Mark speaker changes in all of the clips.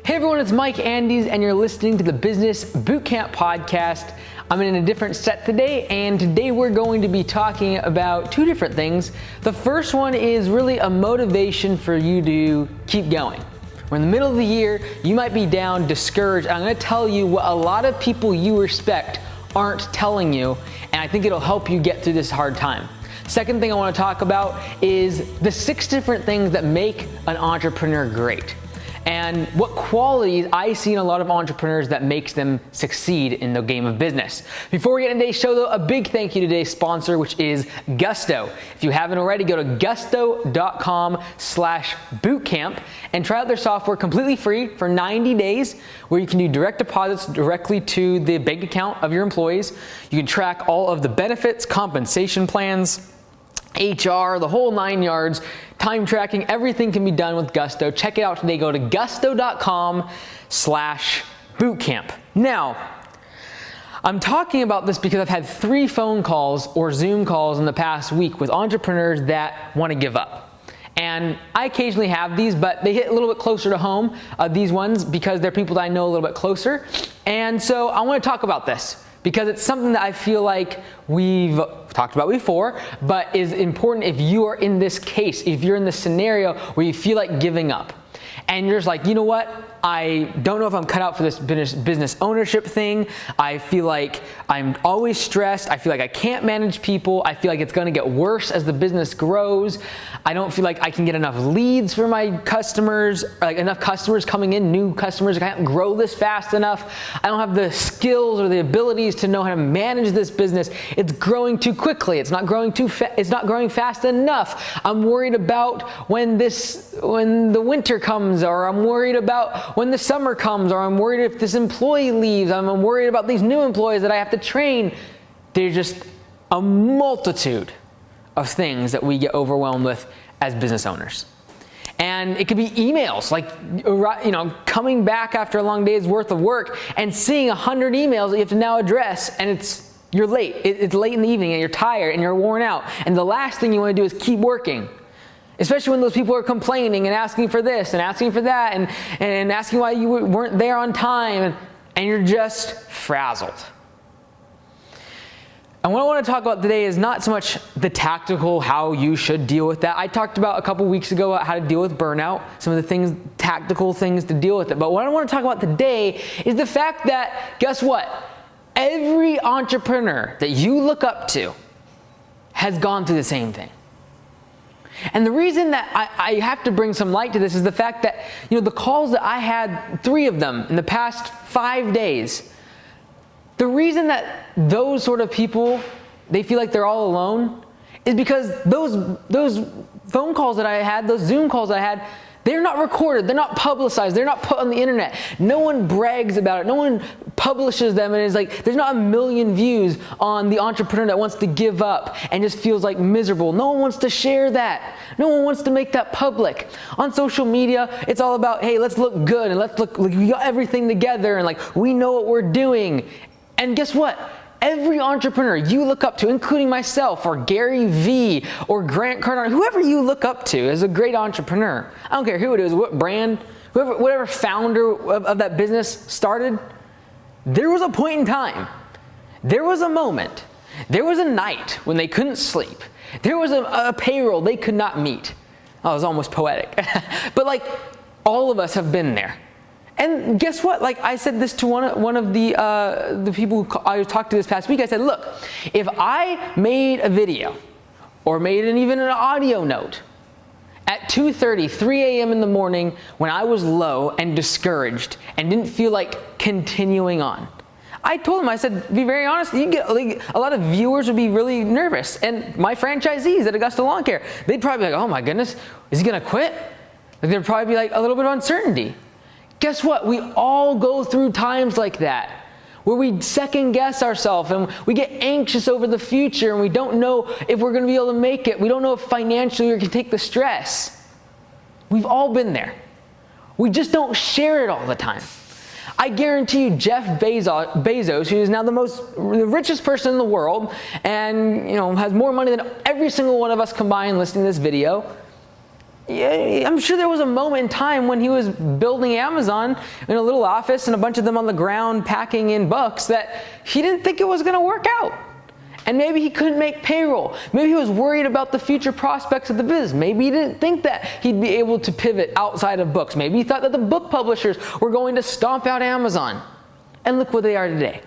Speaker 1: Hey everyone, it's Mike Andes and you're listening to the Business Bootcamp Podcast. I'm in a different set today, and today we're going to be talking about two different things. The first one is really a motivation for you to keep going. We're in the middle of the year, you might be down, discouraged. I'm going to tell you what a lot of people you respect aren't telling you, and I think it'll help you get through this hard time. Second thing I want to talk about is the 6 different things that make an entrepreneur great, and what qualities I see in a lot of entrepreneurs that makes them succeed in the game of business. Before we get into today's show though, a big thank you to today's sponsor, which is Gusto. If you haven't already, go to gusto.com/bootcamp and try out their software completely free for 90 days, where you can do direct deposits directly to the bank account of your employees. You can track all of the benefits, compensation plans, HR, the whole 9 yards, time tracking, everything can be done with Gusto. Check it out today. Go to gusto.com/bootcamp. Now, I'm talking about this because I've had 3 phone calls or Zoom calls in the past week with entrepreneurs that want to give up. And I occasionally have these, but they hit a little bit closer to home, these ones, because they're people that I know a little bit closer. And so I want to talk about this, because it's something that I feel like we've talked about before, but is important if you are in this case, if you're in this scenario where you feel like giving up. And you're just like, you know what? I don't know if I'm cut out for this business ownership thing. I feel like I'm always stressed. I feel like I can't manage people. I feel like it's going to get worse as the business grows. I don't feel like I can get enough leads for my customers, or like enough customers coming in, new customers. I can't grow this fast enough. I don't have the skills or the abilities to know how to manage this business. It's growing too quickly. It's not growing it's not growing fast enough. I'm worried about when the winter comes, or I'm worried about when the summer comes, or I'm worried if this employee leaves, I'm worried about these new employees that I have to train. There's just a multitude of things that we get overwhelmed with as business owners. And it could be emails, like, you know, coming back after a long day's worth of work and seeing 100 emails that you have to now address, and you're late. It's late in the evening and you're tired and you're worn out. And the last thing you want to do is keep working. Especially when those people are complaining and asking for this and asking for that and asking why you weren't there on time, and you're just frazzled. And what I want to talk about today is not so much the tactical, how you should deal with that. I talked about a couple weeks ago about how to deal with burnout, some of the things, tactical things to deal with it. But what I want to talk about today is the fact that, guess what? Every entrepreneur that you look up to has gone through the same thing. And the reason that I have to bring some light to this is the fact that, you know, the calls that I had, 3 of them in the past 5 days, the reason that those sort of people, they feel like they're all alone, is because those phone calls that I had, those Zoom calls that I had, they're not recorded, they're not publicized, they're not put on the internet. No one brags about it, no one publishes them, and it's like, there's not a million views on the entrepreneur that wants to give up and just feels like miserable. No one wants to share that. No one wants to make that public. On social media, it's all about, hey, let's look good and let's look like we got everything together and like we know what we're doing. And guess what? Every entrepreneur you look up to, including myself or Gary Vee or Grant Cardone, whoever you look up to is a great entrepreneur. I don't care who it is, what brand, whatever founder of that business started. There was a point in time, there was a moment, there was a night when they couldn't sleep. There was a payroll they could not meet. Oh, it was almost poetic. But like, all of us have been there. And guess what? Like I said this to one of the people who I talked to this past week. I said, look, if I made a video or made even an audio note at 2:30, 3 a.m. in the morning when I was low and discouraged and didn't feel like continuing on, I told them, I said, be very honest, you get like, a lot of viewers would be really nervous. And my franchisees at Augusta Lawn Care, they'd probably be like, oh my goodness, is he gonna quit? Like, there'd probably be like a little bit of uncertainty. Guess what? We all go through times like that, where we second guess ourselves and we get anxious over the future and we don't know if we're going to be able to make it. We don't know if financially we can take the stress. We've all been there. We just don't share it all the time. I guarantee you Jeff Bezos, who is now the richest person in the world and, you know, has more money than every single one of us combined listening to this video, Yeah, I'm sure there was a moment in time when he was building Amazon in a little office and a bunch of them on the ground packing in books that he didn't think it was going to work out. And maybe he couldn't make payroll. Maybe he was worried about the future prospects of the business. Maybe he didn't think that he'd be able to pivot outside of books. Maybe he thought that the book publishers were going to stomp out Amazon. And look where they are today.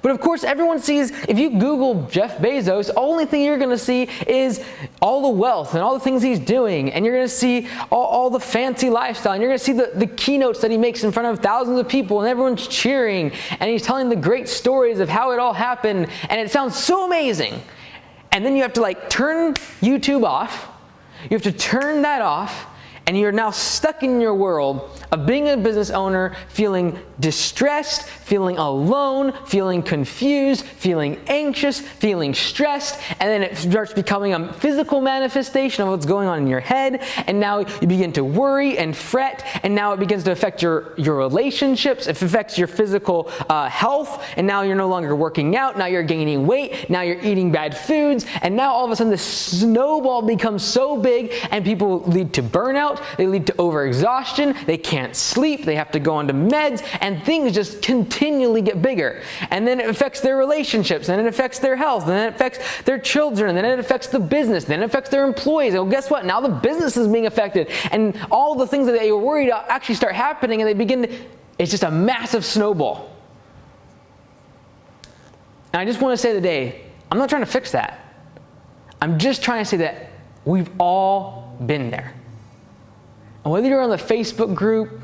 Speaker 1: But of course, everyone sees, if you Google Jeff Bezos, the only thing you're going to see is all the wealth and all the things he's doing. And you're going to see all the fancy lifestyle. And you're going to see the keynotes that he makes in front of thousands of people. And everyone's cheering. And he's telling the great stories of how it all happened. And it sounds so amazing. And then you have to turn YouTube off. You have to turn that off. And you're now stuck in your world of being a business owner, feeling distressed, feeling alone, feeling confused, feeling anxious, feeling stressed, and then it starts becoming a physical manifestation of what's going on in your head, and now you begin to worry and fret, and now it begins to affect your relationships, it affects your physical health, and now you're no longer working out, now you're gaining weight, now you're eating bad foods, and now all of a sudden the snowball becomes so big, and people lead to burnout, they lead to overexhaustion, they can't sleep, they have to go onto meds, and things just continually get bigger. And then it affects their relationships, and it affects their health, and then it affects their children, and then it affects the business, then it affects their employees. Well, guess what? Now the business is being affected, and all the things that they were worried about actually start happening, and they begin to, it's just a massive snowball. And I just want to say today, I'm not trying to fix that. I'm just trying to say that we've all been there. And whether you're on the Facebook group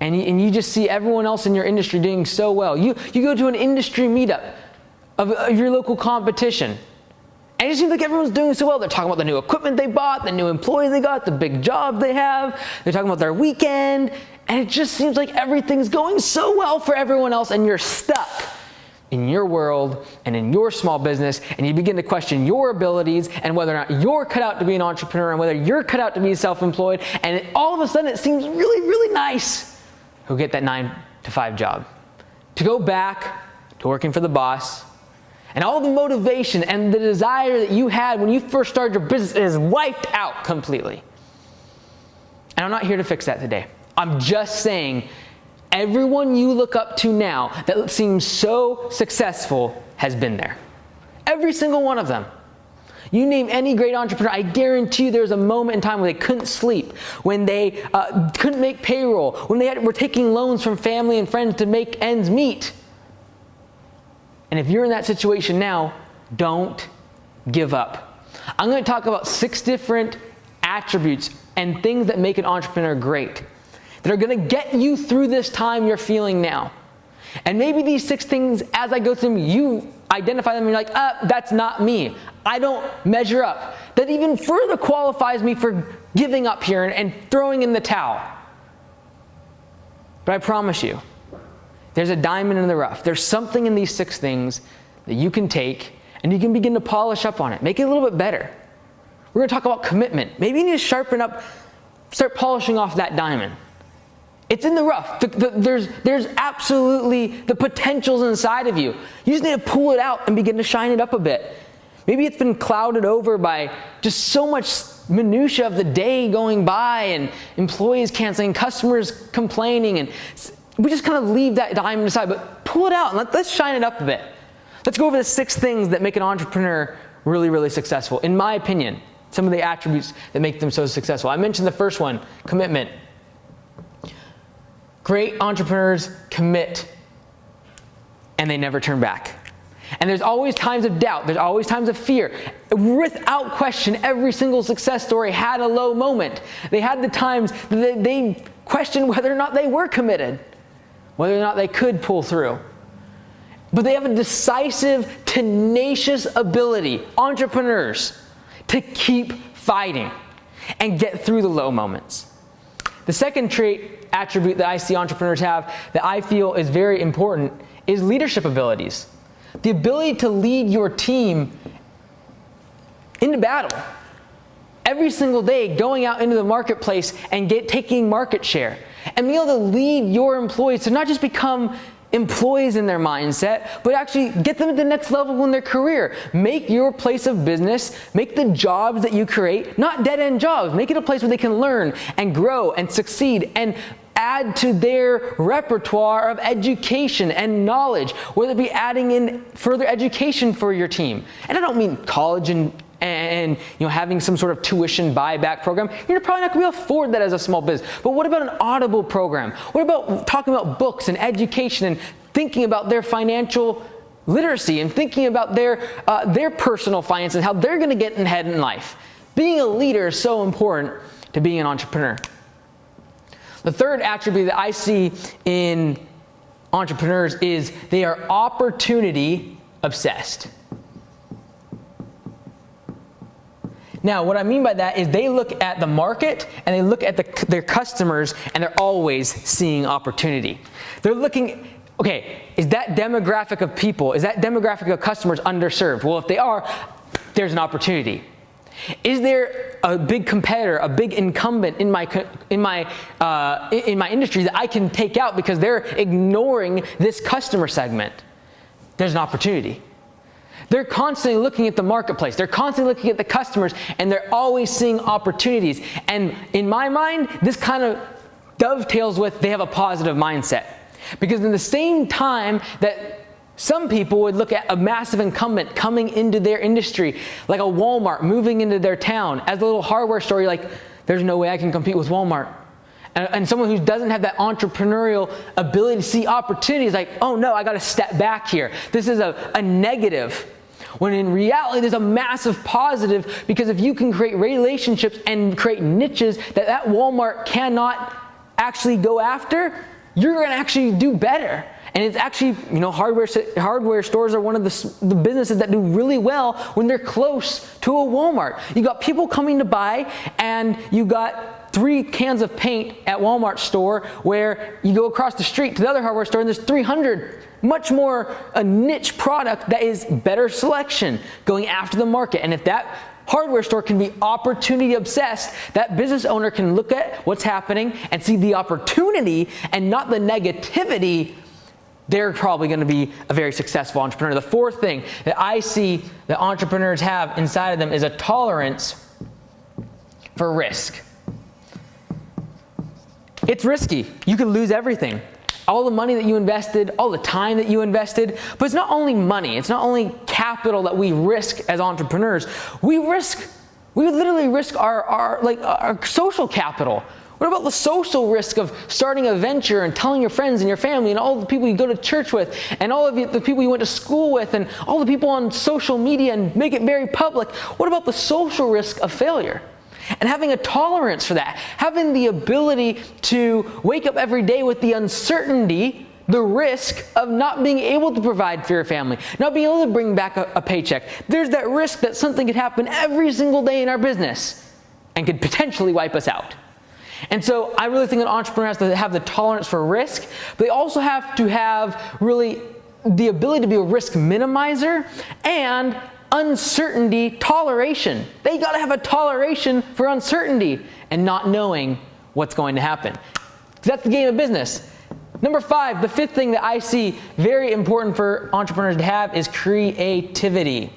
Speaker 1: and you just see everyone else in your industry doing so well, you go to an industry meetup of your local competition, and it seems like everyone's doing so well. They're talking about the new equipment they bought, the new employees they got, the big job they have. They're talking about their weekend, and it just seems like everything's going so well for everyone else, and you're stuck in your world and in your small business, and you begin to question your abilities and whether or not you're cut out to be an entrepreneur and whether you're cut out to be self-employed, and all of a sudden it seems really, really nice to get that 9-to-5 job, to go back to working for the boss, and all the motivation and the desire that you had when you first started your business is wiped out completely. And I'm not here to fix that today. I'm just saying everyone you look up to now that seems so successful has been there. Every single one of them. You name any great entrepreneur, I guarantee you there was a moment in time when they couldn't sleep, when they couldn't make payroll, when they were taking loans from family and friends to make ends meet. And if you're in that situation now, don't give up. I'm going to talk about 6 different attributes and things that make an entrepreneur great, that are going to get you through this time you're feeling now. And maybe these 6 things, as I go through them, you identify them and you're like, that's not me. I don't measure up. That even further qualifies me for giving up here and throwing in the towel. But I promise you, there's a diamond in the rough. There's something in these 6 things that you can take and you can begin to polish up on it, make it a little bit better. We're going to talk about commitment. Maybe you need to sharpen up, start polishing off that diamond. It's in the rough. There's absolutely the potential's inside of you. You just need to pull it out and begin to shine it up a bit. Maybe it's been clouded over by just so much minutia of the day going by and employees canceling, customers complaining, and we just kind of leave that diamond aside, but pull it out and let's shine it up a bit. Let's go over the 6 things that make an entrepreneur really, really successful. In my opinion, some of the attributes that make them so successful. I mentioned the first one, commitment. Great entrepreneurs commit and they never turn back. And there's always times of doubt. There's always times of fear. Without question, every single success story had a low moment. They had the times that they questioned whether or not they were committed, whether or not they could pull through. But they have a decisive, tenacious ability, entrepreneurs, to keep fighting and get through the low moments. The second attribute that I see entrepreneurs have that I feel is very important is leadership abilities. The ability to lead your team into battle. Every single day, going out into the marketplace and taking market share. And being able to lead your employees to not just become employees in their mindset, but actually get them to the next level in their career. Make your place of business, make the jobs that you create not dead-end jobs. Make it a place where they can learn and grow and succeed and add to their repertoire of education and knowledge, whether it be adding in further education for your team. And I don't mean college and having some sort of tuition buyback program. You're probably not going to be able to afford that as a small business. But what about an Audible program? What about talking about books and education and thinking about their financial literacy and thinking about their personal finances and how they're going to get ahead in life? Being a leader is so important to being an entrepreneur. The third attribute that I see in entrepreneurs is they are opportunity obsessed. Now, what I mean by that is they look at the market and they look at their customers and they're always seeing opportunity. They're looking, okay, is that demographic of people, is that demographic of customers underserved? Well, if they are, there's an opportunity. Is there a big competitor, a big incumbent in my industry that I can take out because they're ignoring this customer segment? There's an opportunity. They're constantly looking at the marketplace. They're constantly looking at the customers, and they're always seeing opportunities. And in my mind, this kind of dovetails with they have a positive mindset. Because in the same time that some people would look at a massive incumbent coming into their industry, like a Walmart moving into their town, as a little hardware store, you're like, there's no way I can compete with Walmart. And someone who doesn't have that entrepreneurial ability to see opportunities, like, oh no, I got to step back here. This is a negative. When in reality, there's a massive positive, because if you can create relationships and create niches that Walmart cannot actually go after, you're going to actually do better. And it's actually, hardware stores are one of the businesses that do really well when they're close to a Walmart. You got people coming to buy, and you got 3 cans of paint at Walmart store, where you go across the street to the other hardware store and there's 300. Much more a niche product that is better selection, going after the market. And if that hardware store can be opportunity obsessed, that business owner can look at what's happening and see the opportunity and not the negativity. They're probably going to be a very successful entrepreneur. The fourth thing that I see that entrepreneurs have inside of them is a tolerance for risk. It's risky. You could lose everything. All the money that you invested, all the time that you invested. But it's not only money, it's not only capital that we risk as entrepreneurs. We literally risk our social capital. What about the social risk of starting a venture and telling your friends and your family and all the people you go to church with and all of the people you went to school with and all the people on social media and make it very public? What about the social risk of failure? And having a tolerance for that, having the ability to wake up every day with the uncertainty, the risk of not being able to provide for your family, not being able to bring back a paycheck. There's that risk that something could happen every single day in our business and could potentially wipe us out. And so I really think an entrepreneur has to have the tolerance for risk, but they also have to have really the ability to be a risk minimizer and uncertainty toleration. They got to have a toleration for uncertainty and not knowing what's going to happen. That's the game of business. Number 5, the fifth thing that I see very important for entrepreneurs to have is creativity.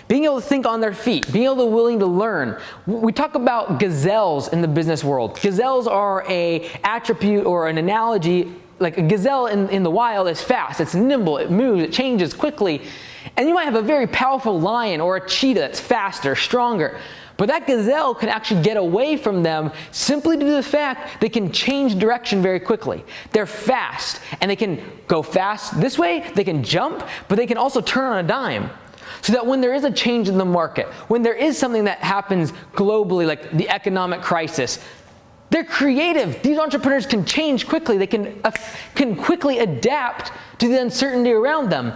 Speaker 1: Being able to think on their feet, being able to willing to learn. We talk about gazelles in the business world. Gazelles are an attribute or an analogy. Like a gazelle in the wild is fast, it's nimble, it moves, it changes quickly. And you might have a very powerful lion or a cheetah that's faster, stronger. But that gazelle can actually get away from them simply due to the fact they can change direction very quickly. They're fast, and they can go fast this way, they can jump, but they can also turn on a dime. So that when there is a change in the market, when there is something that happens globally, like the economic crisis, they're creative. These entrepreneurs can change quickly. They can quickly adapt to the uncertainty around them.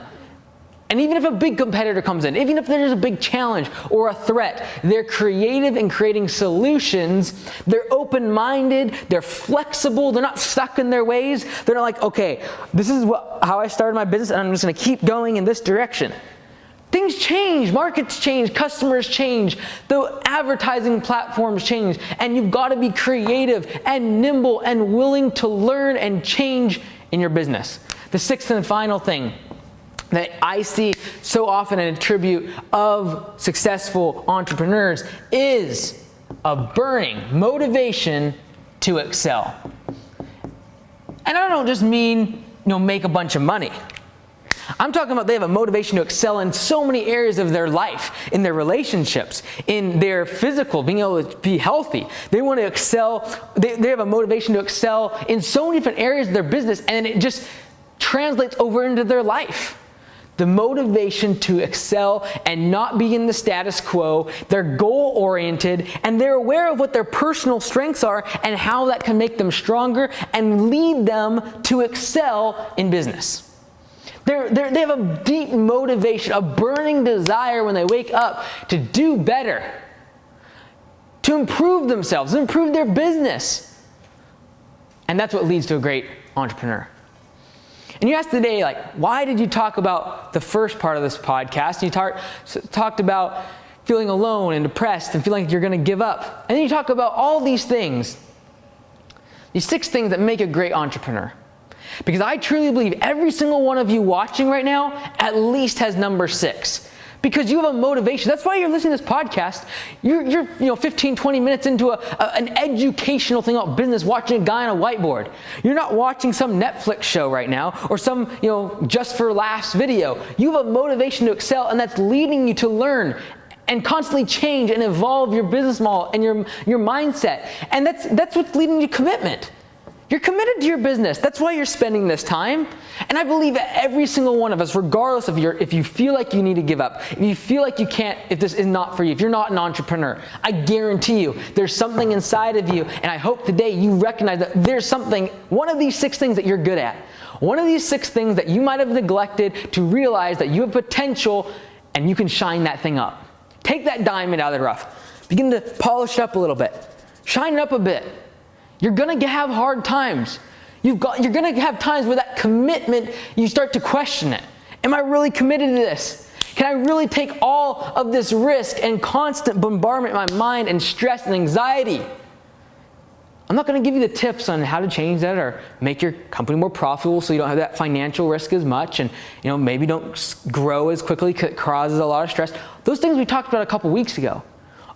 Speaker 1: And even if a big competitor comes in, even if there's a big challenge or a threat, they're creative in creating solutions. They're open-minded. They're flexible. They're not stuck in their ways. They're not like, okay, this is how I started my business, and I'm just going to keep going in this direction. Things change, markets change, customers change, the advertising platforms change, and you've got to be creative and nimble and willing to learn and change in your business. The sixth and final thing that I see so often an attribute of successful entrepreneurs is a burning motivation to excel. And I don't just mean, make a bunch of money. I'm talking about they have a motivation to excel in so many areas of their life, in their relationships, in their physical, being able to be healthy. They want to excel. They have a motivation to excel in so many different areas of their business, and it just translates over into their life. The motivation to excel and not be in the status quo. They're goal-oriented, and they're aware of what their personal strengths are and how that can make them stronger and lead them to excel in business. They have a deep motivation, a burning desire when they wake up to do better, to improve themselves, improve their business. And that's what leads to a great entrepreneur. And you asked today, why did you talk about the first part of this podcast? You talked about feeling alone and depressed and feeling like you're going to give up. And then you talk about all these things, these 6 things that make a great entrepreneur. Because I truly believe every single one of you watching right now at least has number 6. Because you have a motivation. That's why you're listening to this podcast. You're 15, 20 minutes into an educational thing about business, watching a guy on a whiteboard. You're not watching some Netflix show right now or some, just for laughs video. You have a motivation to excel, and that's leading you to learn and constantly change and evolve your business model and your mindset. And that's what's leading you to commitment. You're committed to your business. That's why you're spending this time. And I believe that every single one of us, regardless of if you feel like you need to give up, if you feel like you can't, if this is not for you, if you're not an entrepreneur, I guarantee you there's something inside of you. And I hope today you recognize that there's something, one of these 6 things that you're good at. One of these 6 things that you might have neglected to realize that you have potential and you can shine that thing up. Take that diamond out of the rough. Begin to polish it up a little bit. Shine it up a bit. You're going to have hard times. You're going to have times where that commitment, you start to question it. Am I really committed to this? Can I really take all of this risk and constant bombardment in my mind and stress and anxiety? I'm not going to give you the tips on how to change that or make your company more profitable so you don't have that financial risk as much and maybe don't grow as quickly because it causes a lot of stress. Those things we talked about a couple weeks ago.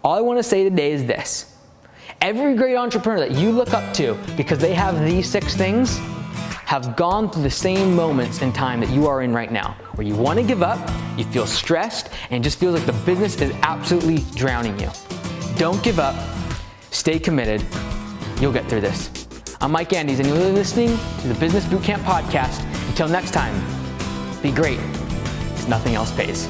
Speaker 1: All I want to say today is this. Every great entrepreneur that you look up to because they have these 6 things have gone through the same moments in time that you are in right now, where you want to give up, you feel stressed, and it just feels like the business is absolutely drowning you. Don't give up. Stay committed. You'll get through this. I'm Mike Andes, and you're listening to the Business Bootcamp Podcast. Until next time, be great, because nothing else pays.